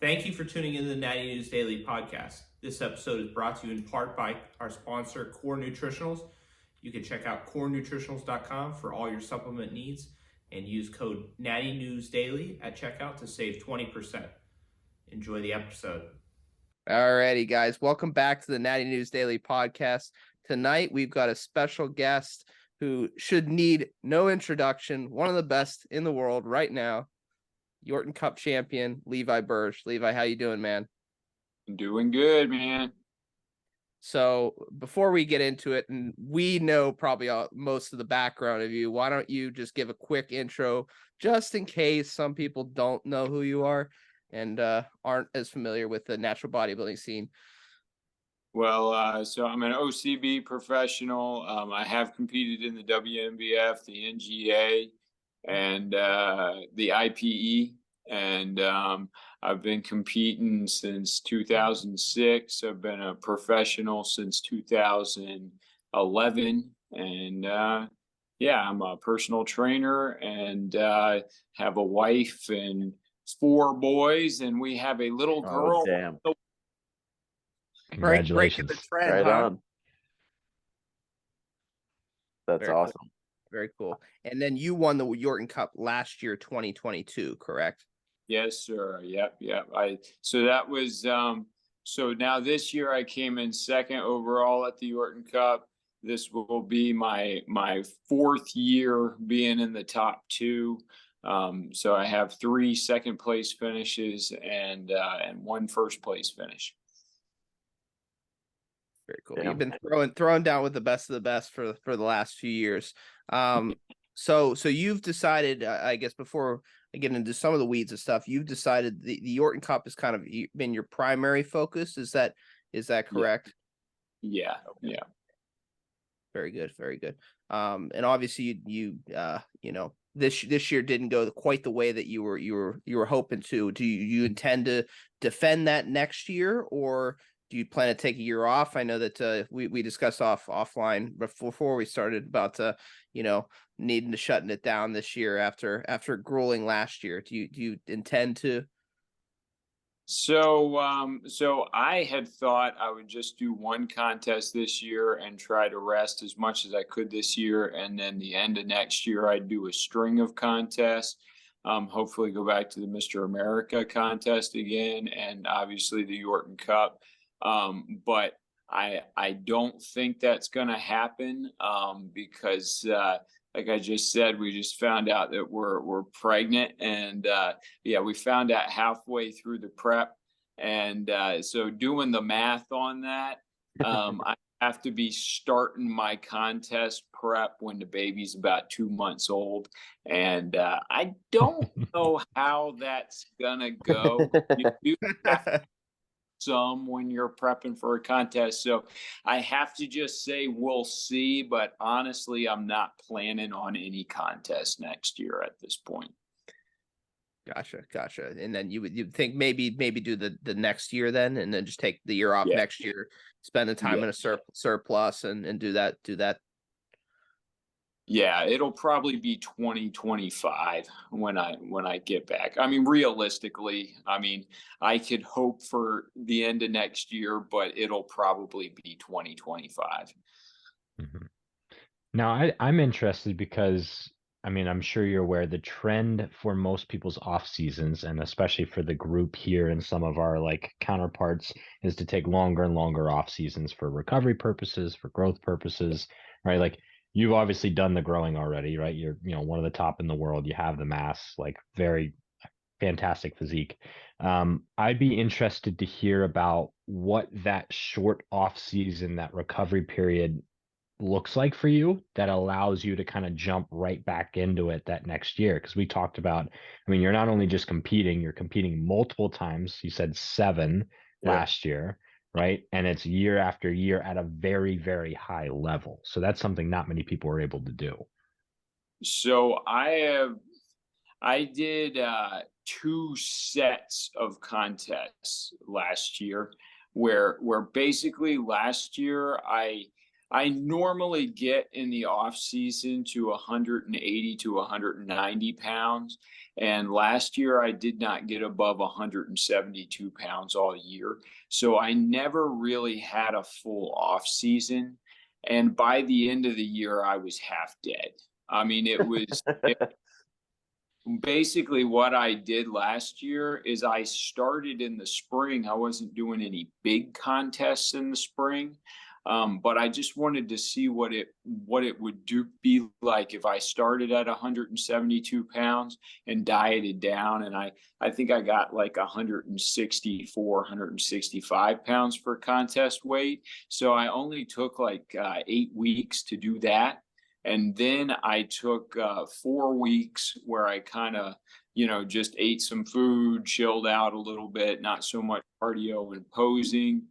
Thank you for tuning into the Natty News Daily podcast. This episode is brought to you in part by our sponsor, Core Nutritionals. You can check out corenutritionals.com for all your supplement needs and use code Natty News Daily at checkout to save 20%. Enjoy the episode. Alrighty, guys. Welcome back to the Natty News Daily podcast. Tonight, we've got a special guest who should need no introduction. One of the best in the world right now, Yorton Cup champion, Levi Burge. Levi, how you doing, man? Doing good, man. So before we get into it, and we know probably most of the background of you, why don't you just give a quick intro, just in case some people don't know who you are and aren't as familiar with the natural bodybuilding scene. Well, so I'm an OCB professional. I have competed in the WNBF, the NGA, and the IPE, and I've been competing since 2006. I've been a professional since 2011, and I'm a personal trainer and have a wife and 4 boys, and we have a little girl. Oh, damn. Breaking the trend, Right huh? on. That's Very awesome. Cool. Very cool. And then you won the Yorton Cup last year, 2022, correct? Yes, sir. Yep. So that was so now this year I came in second overall at the Yorton Cup. This will be my 4th year being in the top 2. So I have 3 second place finishes and 1 first place finish. Very cool. Damn. You've been throwing down with the best of the best for the last few years. So you've decided, I guess, before I get into some of the weeds of stuff, you've decided the Yorton Cup has kind of been your primary focus. Is that correct? Yeah. Very good. Very good. And obviously you this year didn't go quite the way that you were hoping to. Do you intend to defend that next year, or do you plan to take a year off? I know that we discussed offline before we started about needing to shutting it down this year after grueling last year. Do you intend to? So I had thought I would just do 1 contest this year and try to rest as much as I could this year, and then the end of next year I'd do a string of contests. Hopefully go back to the Mr. America contest again, and obviously the Yorton Cup. But I don't think that's going to happen because like I just said, we just found out that we're pregnant, and we found out halfway through the prep, and so doing the math on that, I have to be starting my contest prep when the baby's about 2 months old, and I don't know how that's gonna go. You have some when you're prepping for a contest, so I have to just say we'll see, but honestly I'm not planning on any contest next year at this point. Gotcha. And then you'd think maybe do the next year then, and then just take the year off next year, spend the time in a surplus and do that. Yeah, it'll probably be 2025 when I get back. I mean, realistically, I could hope for the end of next year, but it'll probably be 2025. Mm-hmm. Now, I'm interested because, I'm sure you're aware the trend for most people's off seasons, and especially for the group here and some of our counterparts, is to take longer and longer off seasons for recovery purposes, for growth purposes, right? You've obviously done the growing already, right? You're, one of the top in the world. You have the mass, very fantastic physique. I'd be interested to hear about what that short off season, that recovery period looks like for you that allows you to kind of jump right back into it that next year. Because we talked about, you're not only just competing, you're competing multiple times. You said 7 last year. Right. And it's year after year at a very, very high level. So that's something not many people are able to do. So I did 2 sets of contests last year where basically last year I normally get in the off season to 180 to 190 pounds. And last year I did not get above 172 pounds all year. So I never really had a full off season. And by the end of the year, I was half dead. I mean, basically what I did last year is I started in the spring. I wasn't doing any big contests in the spring. But I just wanted to see what it would be like if I started at 172 pounds and dieted down. And I think I got like 164, 165 pounds for contest weight. So I only took like 8 weeks to do that. And then I took 4 weeks where I kind of, just ate some food, chilled out a little bit, not so much cardio and posing.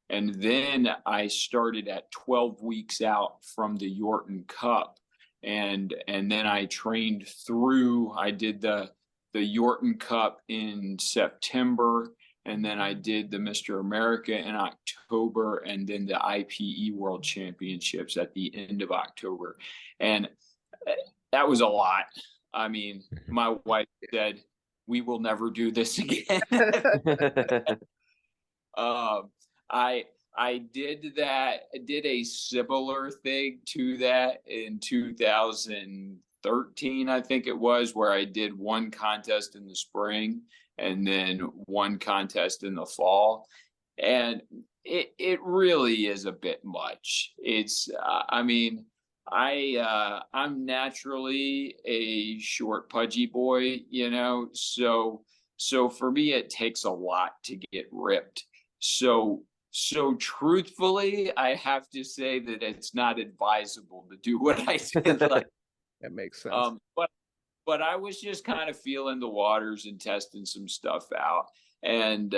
And then I started at 12 weeks out from the Yorton Cup. And then I trained through, I did the Yorton Cup in September, and then I did the Mr. America in October, and then the IPE World Championships at the end of October. And that was a lot. I mean, my wife said, we will never do this again. I did that. I did a similar thing to that in 2013, I think it was, where I did one contest in the spring and then one contest in the fall. And it really is a bit much. It's, I'm naturally a short, pudgy boy, so for me, it takes a lot to get ripped. So truthfully, I have to say that it's not advisable to do what I did. That makes sense. But I was just kind of feeling the waters and testing some stuff out. And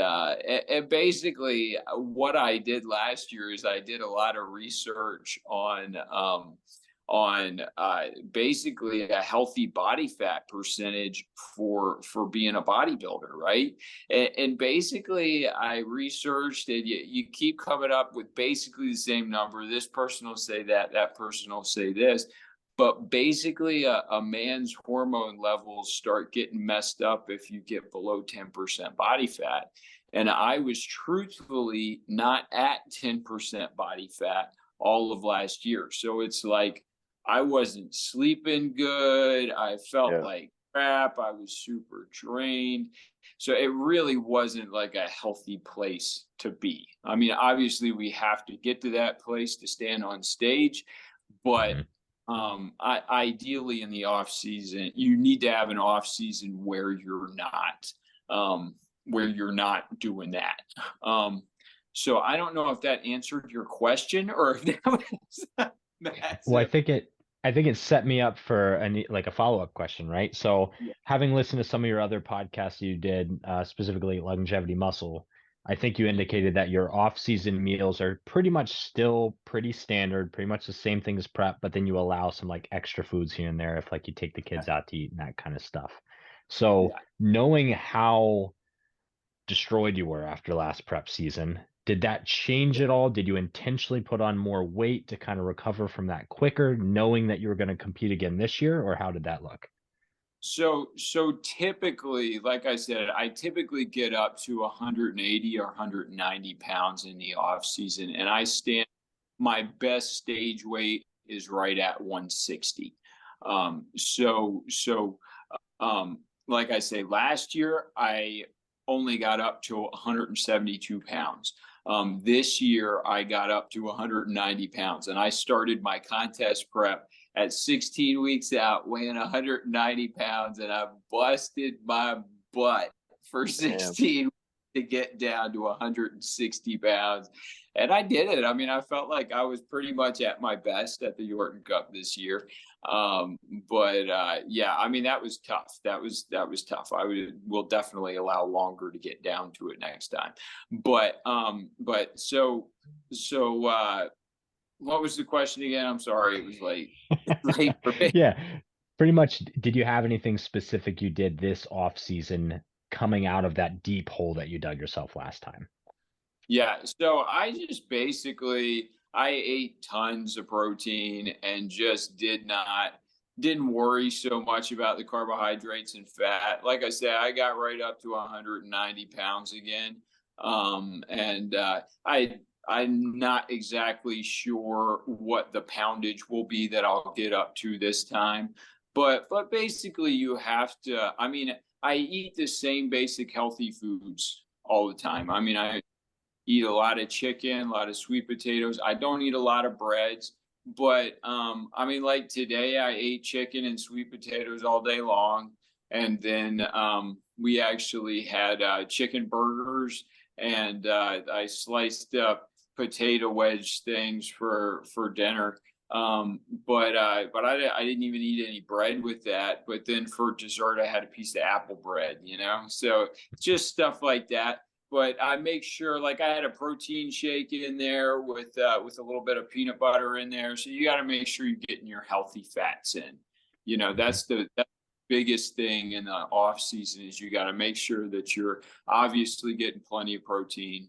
basically what I did last year is I did a lot of research on basically a healthy body fat percentage for being a bodybuilder, right? And basically I researched it. You keep coming up with basically the same number. This person will say that person will say this. But basically a man's hormone levels start getting messed up if you get below 10% body fat. And I was truthfully not at 10% body fat all of last year. So it's like, I wasn't sleeping good. I felt like crap. I was super drained. So it really wasn't like a healthy place to be. I mean, obviously we have to get to that place to stand on stage, but ideally in the off season, you need to have an off season where you're not doing that. So I don't know if that answered your question or if that was massive. Well, I think it set me up for a follow-up question, right? So having listened to some of your other podcasts you did, specifically Longevity Muscle, I think you indicated that your off-season meals are pretty much still pretty standard, pretty much the same thing as prep, but then you allow some like extra foods here and there if like you take the kids out to eat and that kind of stuff. So knowing how destroyed you were after last prep season, did that change at all? Did you intentionally put on more weight to kind of recover from that quicker, knowing that you were going to compete again this year, or how did that look? So typically, like I said, I typically get up to 180 or 190 pounds in the off season, and my best stage weight is right at 160. Like I say, last year I only got up to 172 pounds. This year I got up to 190 pounds, and I started my contest prep at 16 weeks out, weighing 190 pounds, and I busted my butt for 16 to get down to 160 pounds. And I did it. I mean, I felt like I was pretty much at my best at the Yorton Cup this year. I mean, that was tough. That was tough. Will definitely allow longer to get down to it next time. What was the question again? I'm sorry. It was late for me. Yeah, pretty much. Did you have anything specific you did this off season coming out of that deep hole that you dug yourself last time? Yeah, so I just basically I ate tons of protein and just didn't worry so much about the carbohydrates and fat. Like I said, I got right up to 190 pounds again. And I'm not exactly sure what the poundage will be that I'll get up to this time. But basically you have to, I mean, I eat the same basic healthy foods all the time. I mean, I eat a lot of chicken, a lot of sweet potatoes. I don't eat a lot of breads, but I mean, like today I ate chicken and sweet potatoes all day long, and then we actually had chicken burgers, and I sliced up potato wedge things for dinner. But I didn't even eat any bread with that. But then for dessert, I had a piece of apple bread, you know. So just stuff like that. But I make sure, like, I had a protein shake in there with a little bit of peanut butter in there. So you got to make sure you're getting your healthy fats in. You know, that's the biggest thing in the off season is you got to make sure that you're obviously getting plenty of protein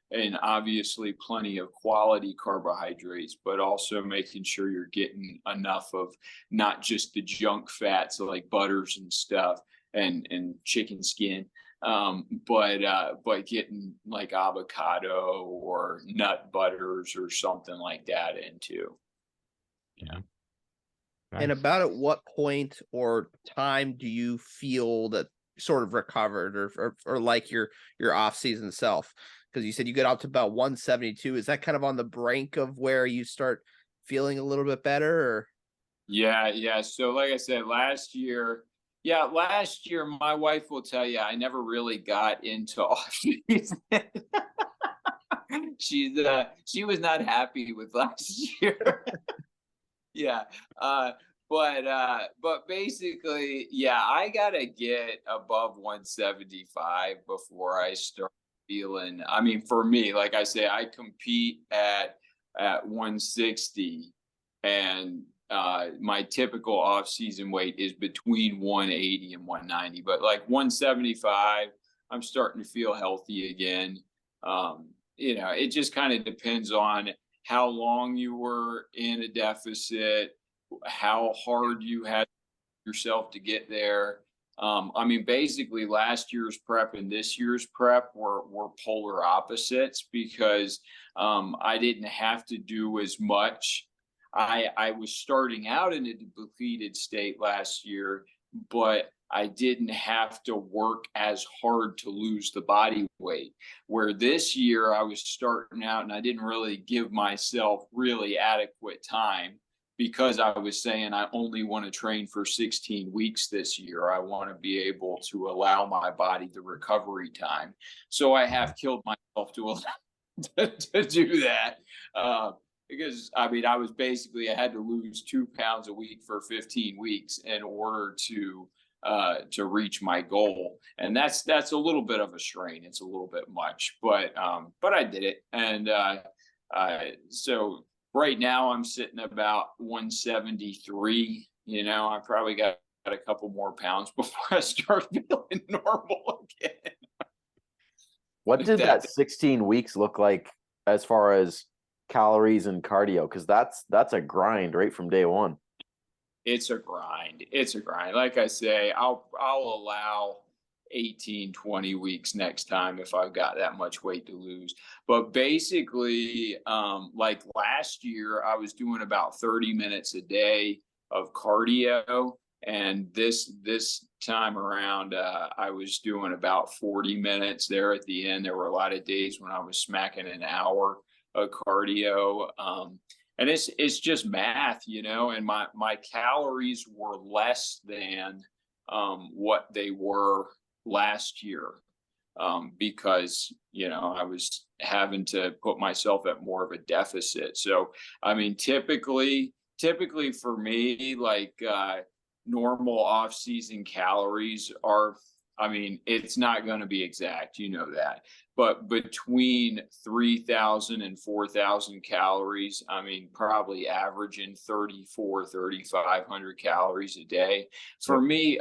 and obviously plenty of quality carbohydrates, but also making sure you're getting enough of not just the junk fats like butters and stuff and chicken skin, but getting like avocado or nut butters or something like that into. Yeah. And Nice. about at what point or time do you feel that sort of recovered or like your off season self? Because you said you get up to about 172. Is that kind of on the brink of where you start feeling a little bit better? Or Yeah. So like I said, last year, my wife will tell you I never really got into off season. She was not happy with last year. Yeah. But basically, yeah, I gotta get above 175 before I start feeling. I mean, for me, like I say, I compete at 160, and my typical off-season weight is between 180 and 190. But like 175, I'm starting to feel healthy again. You know, it just kind of depends on how long you were in a deficit, how hard you had yourself to get there. I mean, basically, last year's prep and this year's prep were polar opposites because I didn't have to do as much. I was starting out in a depleted state last year, but I didn't have to work as hard to lose the body weight. Where this year I was starting out and I didn't really give myself really adequate time because I was saying I only want to train for 16 weeks this year. I want to be able to allow my body the recovery time. So I have killed myself to do that. Because I mean, I had to lose 2 pounds a week for 15 weeks in order to reach my goal, and that's a little bit of a strain. It's a little bit much, but I did it, and so right now I'm sitting about 173. You know, I probably got a couple more pounds before I start feeling normal again. What did that 16 weeks look like as far as calories and cardio? Because that's a grind right from day one. It's a grind. It's a grind. Like I say, I'll allow 18, 20 weeks next time if I've got that much weight to lose. But basically, like last year, I was doing about 30 minutes a day of cardio. And this time around, I was doing about 40 minutes there at the end. There were a lot of days when I was smacking an hour of cardio. And it's just math, you know, and my calories were less than what they were last year because, you know, I was having to put myself at more of a deficit. So, I mean, typically for me, like normal off-season calories are, I mean, it's not going to be exact, you know that, but between 3,000 and 4,000 calories, I mean, probably averaging 3,500 calories a day. For me,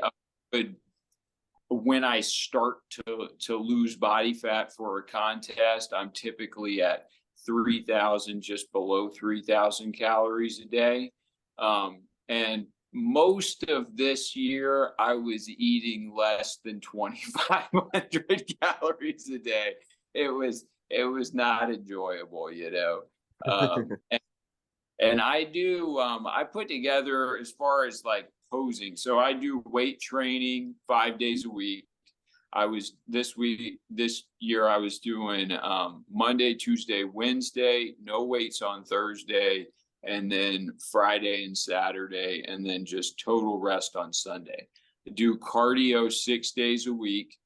when I start to lose body fat for a contest, I'm typically at 3,000, just below 3,000 calories a day. And most of this year, I was eating less than 2,500 calories a day. It was not enjoyable, you know. And I do, I put together as far as like posing. So I do weight training 5 days a week. This year I was doing Monday, Tuesday, Wednesday, no weights on Thursday, and then Friday and Saturday, and then just total rest on Sunday. I do cardio 6 days a week,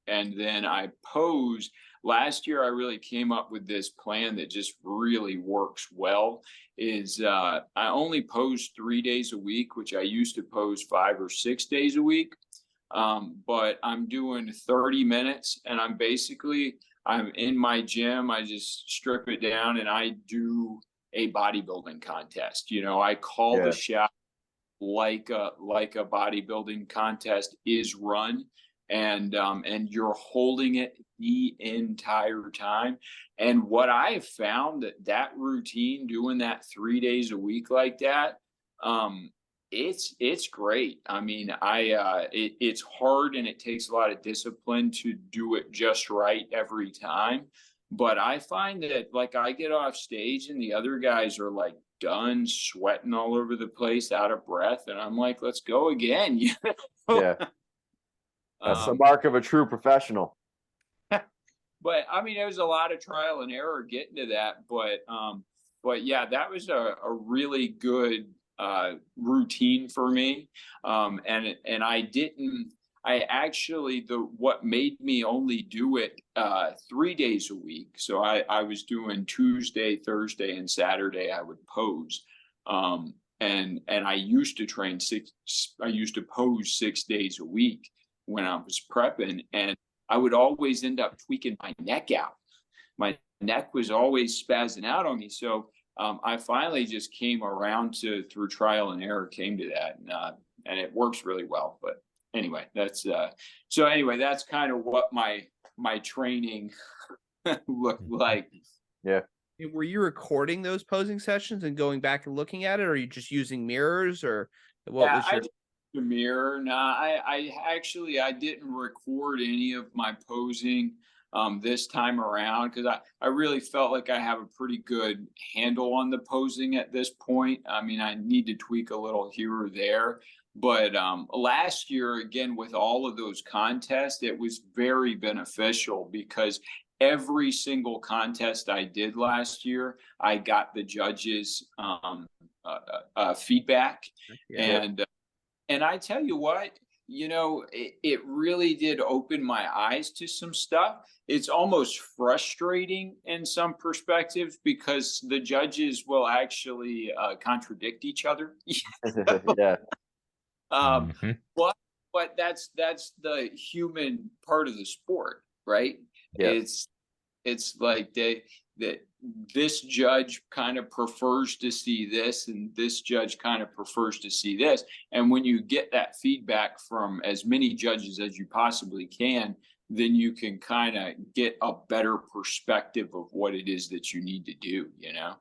and then I pose. Last year, I really came up with this plan that just really works well. I only pose 3 days a week, which I used to pose 5 or 6 days a week. But I'm doing 30 minutes, and I'm in my gym. I just strip it down and I do a bodybuilding contest. You know, I call the shot like a bodybuilding contest is run. And you're holding it the entire time. And what I have found that routine, doing that 3 days a week like that, it's great. I mean, it's hard and it takes a lot of discipline to do it just right every time. But I find that like I get off stage and the other guys are like done, sweating all over the place, out of breath, and I'm like, let's go again. You know? Yeah. That's the mark of a true professional. But I mean, there was a lot of trial and error getting to that. But yeah, that was a really good routine for me. And what made me only do it 3 days a week. So I was doing Tuesday, Thursday, and Saturday I would pose. And I used to pose 6 days a week when I was prepping, and I would always end up tweaking my neck out. My neck was always spazzing out on me. So I finally just came around through trial and error, came to that, and it works really well. But anyway, that's kind of what my training looked like. Yeah. Were you recording those posing sessions and going back and looking at it, or are you just using mirrors, or what was your... The mirror. No, I didn't record any of my posing this time around because I really felt like I have a pretty good handle on the posing at this point. I mean, I need to tweak a little here or there. But last year, again, with all of those contests, it was very beneficial because every single contest I did last year, I got the judges' feedback. Yeah. And I tell you what, you know, it really did open my eyes to some stuff. It's almost frustrating in some perspectives because the judges will actually contradict each other. Yeah. But that's the human part of the sport, right? Yeah. It's like that this judge kind of prefers to see this and this judge kind of prefers to see this. And when you get that feedback from as many judges as you possibly can, then you can kind of get a better perspective of what it is that you need to do, you know?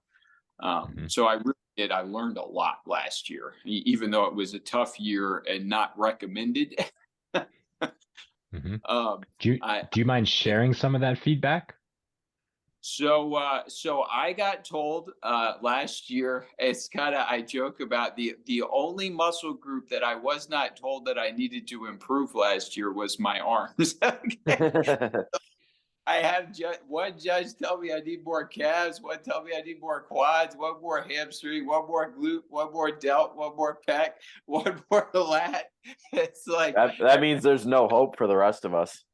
So I really did. I learned a lot last year, even though it was a tough year and not recommended. Do you mind sharing some of that feedback? So I got told last year, I joke about the only muscle group that I was not told that I needed to improve last year was my arms. I had one judge tell me I need more calves, one tell me I need more quads, one more hamstring, one more glute, one more delt, one more pec, one more lat. It's like that means there's no hope for the rest of us.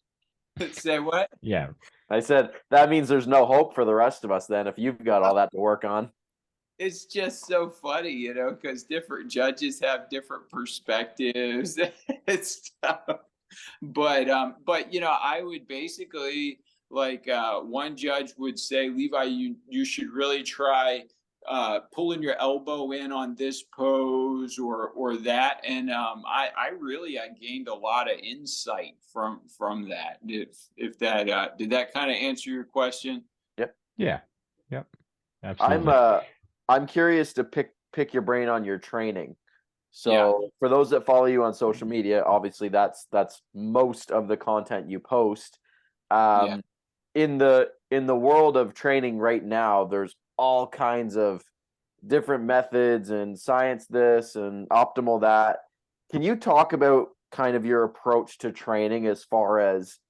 Say what? Yeah. I said that means there's no hope for the rest of us then if you've got all that to work on. It's just so funny, you know, because different judges have different perspectives. It's tough. But you know, I would basically like one judge would say, Levi, you should really try pulling your elbow in on this pose or that. And I gained a lot of insight from that. If that did that kind of answer your question? Yep. Yeah. Yep. Absolutely. I'm curious to pick your brain on your training. So Yeah. for those that follow you on social media, obviously that's most of the content you post. Yeah. In the world of training right now, there's all kinds of different methods and science this and optimal that. Can you talk about kind of your approach to training as far as,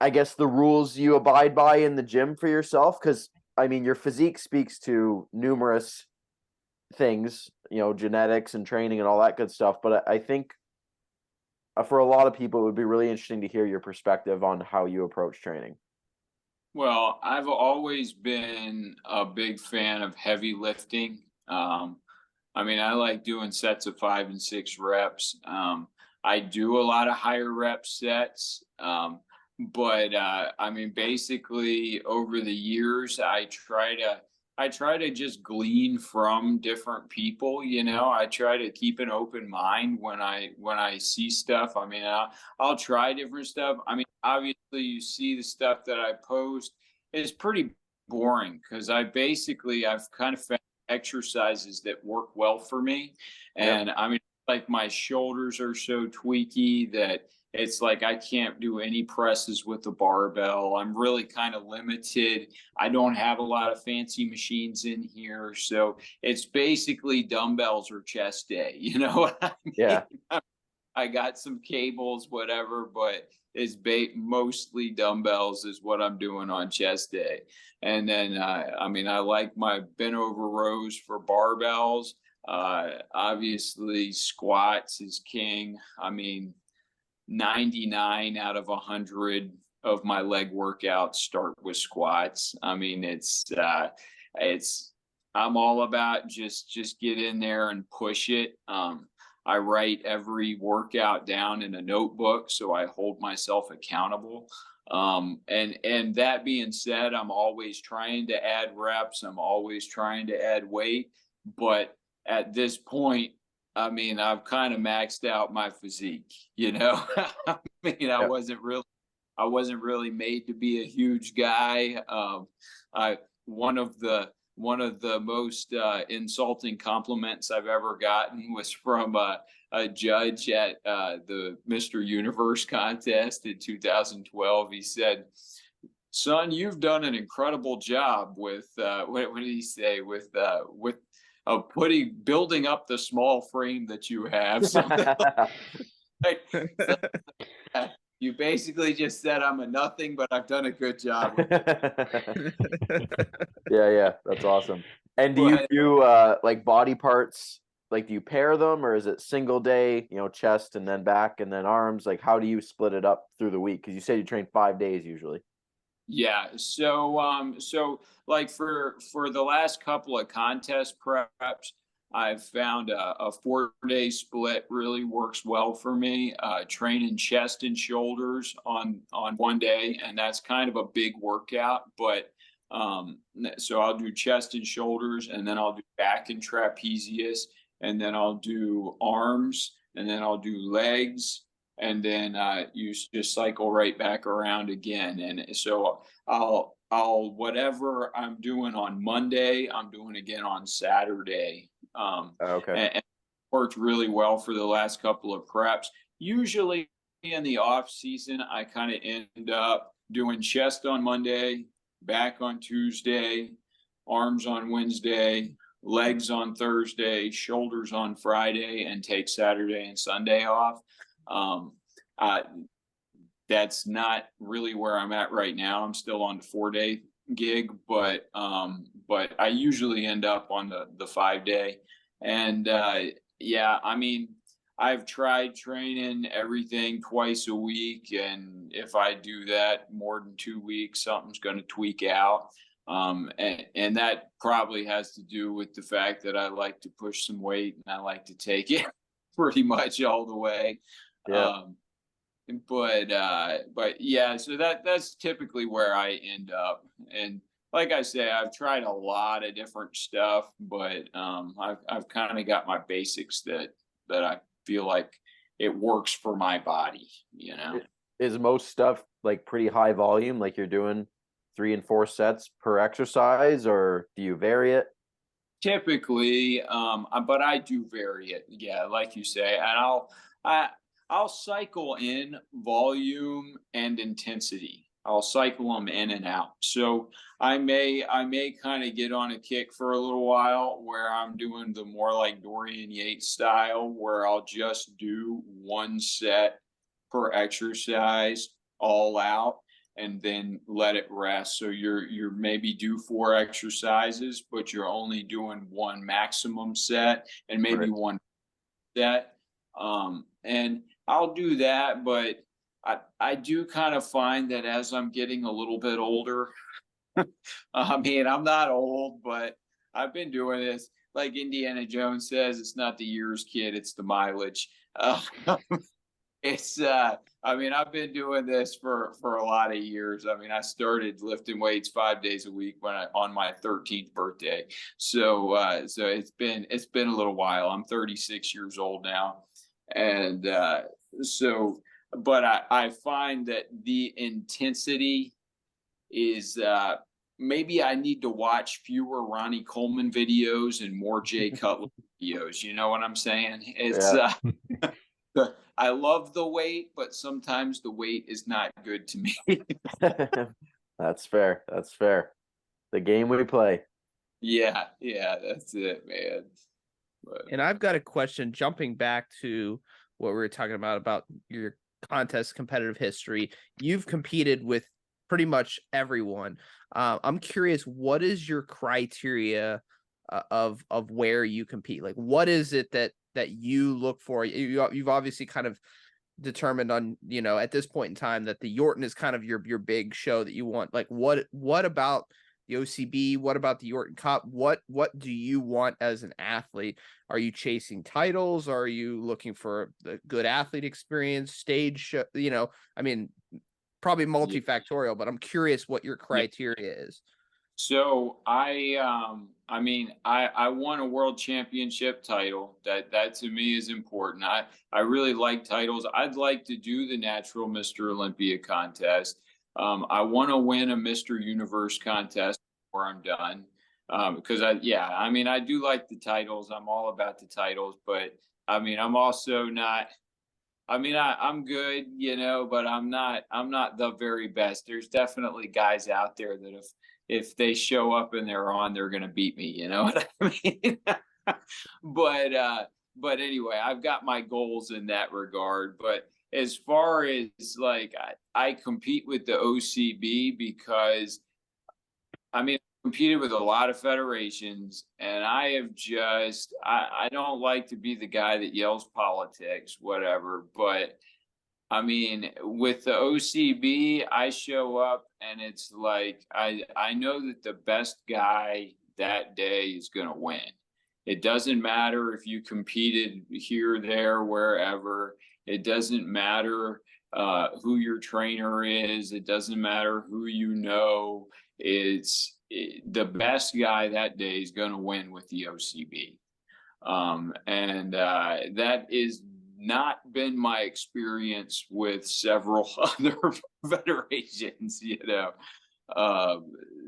I guess, the rules you abide by in the gym for yourself? Because I mean, your physique speaks to numerous things, genetics and training and all that good stuff. But I think for a lot of people, it would be really interesting to hear your perspective on how you approach training. Well, I've always been a big fan of heavy lifting. I mean, I like doing sets of 5 and 6 reps. I do a lot of higher rep sets. But I mean, basically over the years, I try to just glean from different people. I try to keep an open mind when I see stuff. I mean, I'll try different stuff. I mean, obviously you see the stuff that I post is pretty boring because I've kind of found exercises that work well for me. And I mean, like my shoulders are so tweaky that it's like I can't do any presses with the barbell. I'm really kind of limited. I don't have a lot of fancy machines in here. So it's basically dumbbells or chest day. You know what I mean? Yeah. I got some cables, whatever, but it's mostly dumbbells is what I'm doing on chest day. And then, I mean, I like my bent over rows for barbells. Obviously, squats is king. I mean, 99 out of 100 of my leg workouts start with squats. I mean, I'm all about just get in there and push it. I write every workout down in a notebook, so I hold myself accountable. And that being said, I'm always trying to add reps. I'm always trying to add weight, but at this point, I mean, I've kind of maxed out my physique, I mean, I wasn't really made to be a huge guy. One of the most insulting compliments I've ever gotten was from a judge at the Mr. Universe contest in 2012. He said, "Son, you've done an incredible job with what did he say? With building up the small frame that you have." Something like, you basically just said I'm a nothing, but I've done a good job with it. Yeah, that's awesome. And do you do like body parts? Like, do you pair them, or is it single day? Chest and then back and then arms. Like, how do you split it up through the week? Because you said you train 5 days usually. Yeah. So like for the last couple of contest preps, I've found a 4-day split really works well for me. Training chest and shoulders on one day, and that's kind of a big workout. But so I'll do chest and shoulders, and then I'll do back and trapezius, and then I'll do arms, and then I'll do legs. And then you just cycle right back around again. And so I'll whatever I'm doing on Monday, I'm doing again on Saturday. Okay. And worked really well for the last couple of preps. Usually in the off season, I kind of end up doing chest on Monday, back on Tuesday, arms on Wednesday, legs on Thursday, shoulders on Friday, and take Saturday and Sunday off. That's not really where I'm at right now. I'm still on the 4-day gig, but I usually end up on the 5-day. And yeah, I mean, I've tried training everything twice a week, and if I do that more than 2 weeks, something's going to tweak out. And that probably has to do with the fact that I like to push some weight and I like to take it pretty much all the way. Yeah. But yeah, so that's typically where I end up. And like I say, I've tried a lot of different stuff, but I've kind of got my basics that I feel like it works for my body, you know. Is most stuff like pretty high volume, like you're doing 3 and 4 sets per exercise, or do you vary it? Typically, but I do vary it. Yeah, like you say, and I'll cycle in volume and intensity. I'll cycle them in and out. So I may kind of get on a kick for a little while where I'm doing the more like Dorian Yates style, where I'll just do one set per exercise all out and then let it rest. So you're maybe do 4 exercises, but you're only doing one maximum set and maybe Right. one set. And I'll do that, but I do kind of find that as I'm getting a little bit older, I mean, I'm not old, but I've been doing this. Like Indiana Jones says, it's not the years, kid, it's the mileage. It's I mean, I've been doing this for a lot of years. I mean, I started lifting weights 5 days a week on my 13th birthday. So it's been a little while. I'm 36 years old now. And so but I find that the intensity is maybe I need to watch fewer Ronnie Coleman videos and more Jay Cutler videos. You know what I'm saying? It's Yeah. I love the weight, but sometimes the weight is not good to me. That's fair. That's fair. The game we play. Yeah, that's it, man. But, And I've got a question jumping back to what we were talking about your contest competitive history. You've competed with pretty much everyone. I'm curious, what is your criteria of where you compete? Like, what is it that you look for? You've obviously kind of determined on, you know, at this point in time that the Yorton is kind of your big show that you want. Like, what about the OCB? What about the Yorton Cup? What do you want as an athlete? Are you chasing titles? Are you looking for the good athlete experience, stage show? You know, I mean, probably multifactorial, but I'm curious what your criteria is. So I mean I won a world championship title. That to me is important. I really like titles. I'd like to do the natural Mr. Olympia contest. I want to win a Mr. Universe contest before I'm done. Because I mean I do like the titles. I'm all about the titles, but I mean I'm also not. I mean, I'm good, you know, but I'm not the very best. There's definitely guys out there that if they show up and they're on, they're gonna beat me, you know what I mean? But anyway, I've got my goals in that regard. But as far as like I compete with the OCB because I mean competed with a lot of federations and I have just I don't like to be the guy that yells politics, whatever, but I mean with the OCB I show up and it's like I know that the best guy that day is going to win. It doesn't matter if you competed here, there, wherever. It doesn't matter who your trainer is. It doesn't matter who you know. The best guy that day is going to win with the OCB. And that is not been my experience with several other federations, you know.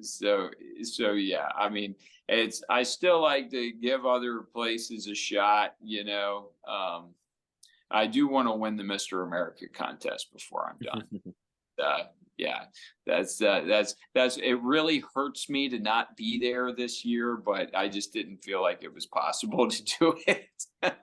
So yeah, I mean, I still like to give other places a shot, you know. I do want to win the Mr. America contest before I'm done. Yeah, that's it really hurts me to not be there this year, but I just didn't feel like it was possible to do it.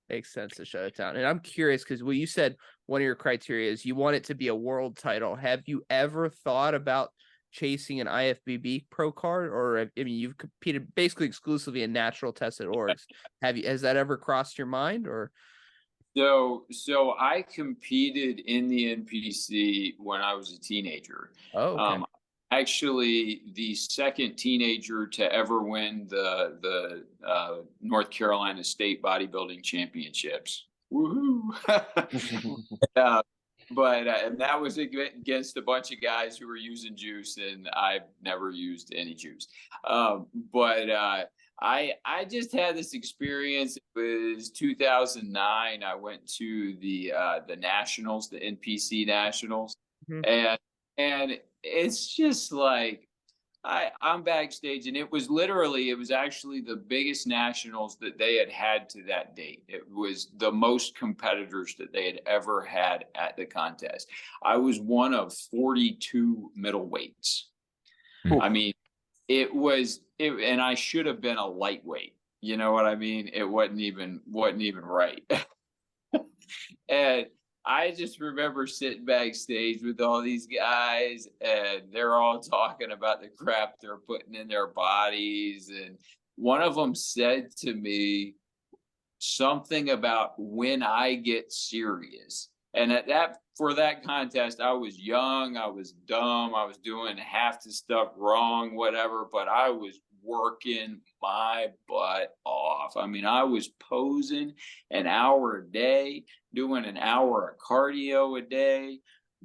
Makes sense to shut it down. And I'm curious because what you said, one of your criteria is you want it to be a world title. Have you ever thought about chasing an Ifbb Pro card? Or I mean, you've competed basically exclusively in natural tested orgs. Has that ever crossed your mind? Or So I competed in the NPC when I was a teenager. oh, okay. Actually, the second teenager to ever win the North Carolina State Bodybuilding Championships. Woohoo! and that was against a bunch of guys who were using juice, and I've never used any juice. I just had this experience. It was 2009. I went to the nationals, the NPC nationals, Mhm. and it's just like I'm backstage, and it was actually the biggest nationals that they had to that date. It was the most competitors that they had ever had at the contest. I was one of 42 middleweights. Hmm. I mean, and I should have been a lightweight. You know what I mean? It wasn't even right. And I just remember sitting backstage with all these guys, and they're all talking about the crap they're putting in their bodies. And one of them said to me something about when I get serious. And for that contest, I was young, I was dumb, I was doing half the stuff wrong, whatever, but I was working my butt off. I mean, I was posing an hour a day, doing an hour of cardio a day,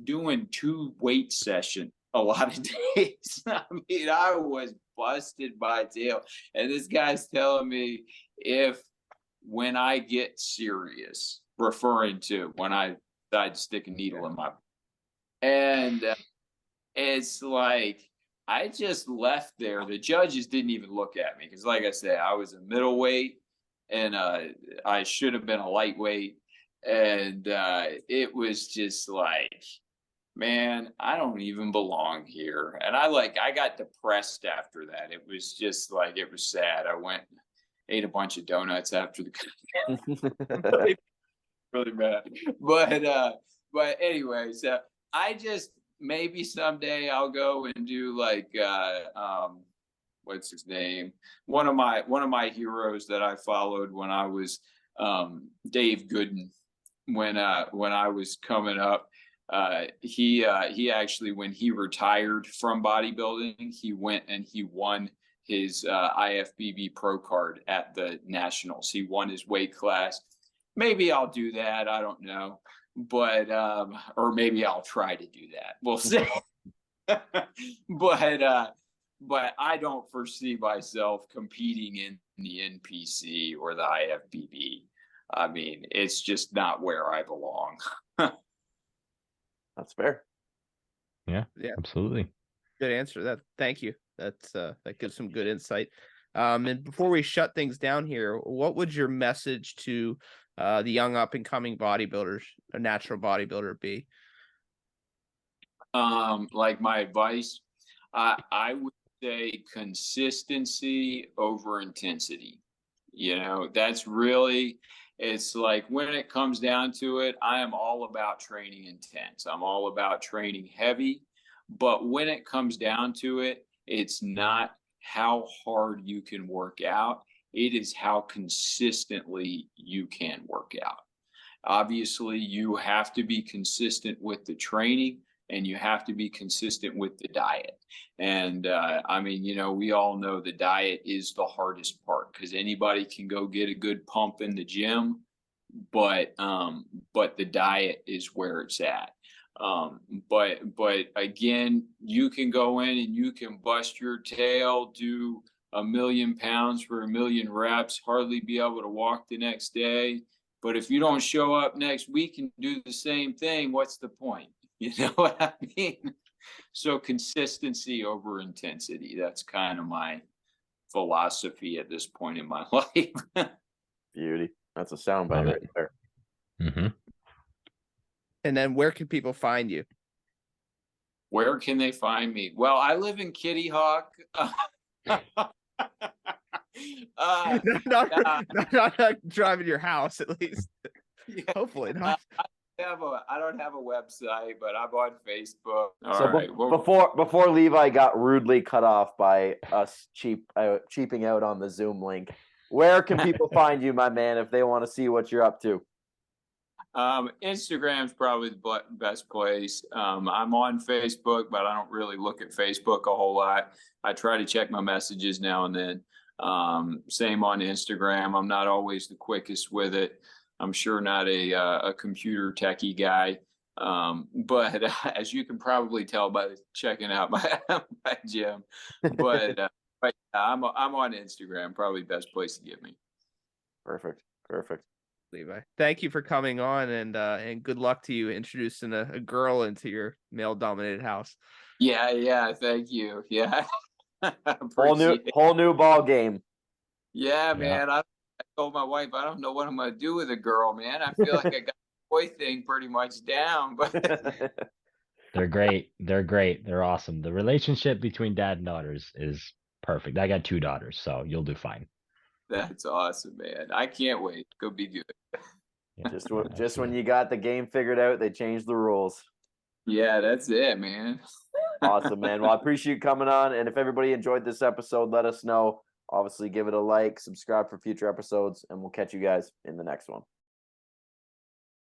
doing 2 weight sessions a lot of days. I mean, I was busted by tail. And this guy's telling me if when I get serious, referring to when I decide to stick a needle in my, and it's like I just left there. The judges didn't even look at me because, like I said, I was a middleweight, and I should have been a lightweight, and it was just like, man, I don't even belong here. And I got depressed after that. It was just like, it was sad. I went, ate a bunch of donuts after the really bad. But anyway, so I just, maybe someday I'll go and do like what's his name? One of my heroes that I followed when I was Dave Gooden, when I was coming up. He actually, when he retired from bodybuilding, he went and he won his Ifbb Pro card at the nationals. He won his weight class. Maybe I'll do that. I don't know, but or maybe I'll try to do that. We'll see. But I don't foresee myself competing in the NPC or the Ifbb. I mean, it's just not where I belong. That's fair. Yeah, Yeah. absolutely. Good answer. Thank you. That gives some good insight. And before we shut things down here, what would your message to the young up and coming bodybuilders, a natural bodybuilder, be? Like my advice, I would say consistency over intensity. You know, that's really, it's like when it comes down to it, I am all about training intense. I'm all about training heavy. But when it comes down to it, it's not how hard you can work out. It is how consistently you can work out. Obviously, you have to be consistent with the training, and you have to be consistent with the diet. And I mean, you know, we all know the diet is the hardest part because anybody can go get a good pump in the gym, but the diet is where it's at. But again, you can go in and you can bust your tail, do 1,000,000 pounds for 1,000,000 reps, hardly be able to walk the next day. But if you don't show up next week and do the same thing, what's the point? You know what I mean? So consistency over intensity. That's kind of my philosophy at this point in my life. Beauty. That's a soundbite Love right it. there. Mm-hmm. And then where can people find you? Where can they find me? Well, I live in Kitty Hawk. Not driving your house, at least. Yeah. Hopefully not. I don't have a website, but I'm on Facebook. So All right. Well, before Levi got rudely cut off by us cheaping out on the Zoom link, where can people find you, my man, if they want to see what you're up to? Instagram's probably the best place. I'm on Facebook, but I don't really look at Facebook a whole lot. I try to check my messages now and then. Same on Instagram. I'm not always the quickest with it. I'm sure not a computer techie guy. But as you can probably tell by checking out my my gym, but I'm on Instagram, probably best place to get me. Perfect. Perfect. Levi, thank you for coming on, and good luck to you introducing a girl into your male dominated house. Yeah, thank you. Yeah. Appreciate it. Whole new ball game. Yeah, Yeah. man. I told my wife I don't know what I'm gonna do with a girl, man. I feel like I got the boy thing pretty much down, but They're great. They're great. They're awesome. The relationship between dad and daughters is perfect. I got 2 daughters, so you'll do fine. that's awesome, man. I can't wait. Go be good. Yeah, Just when you got the game figured out, they changed the rules. Yeah, that's it, man. Awesome, man. Well, I appreciate you coming on. And if everybody enjoyed this episode, let us know. Obviously, give it a like, subscribe for future episodes, and we'll catch you guys in the next one.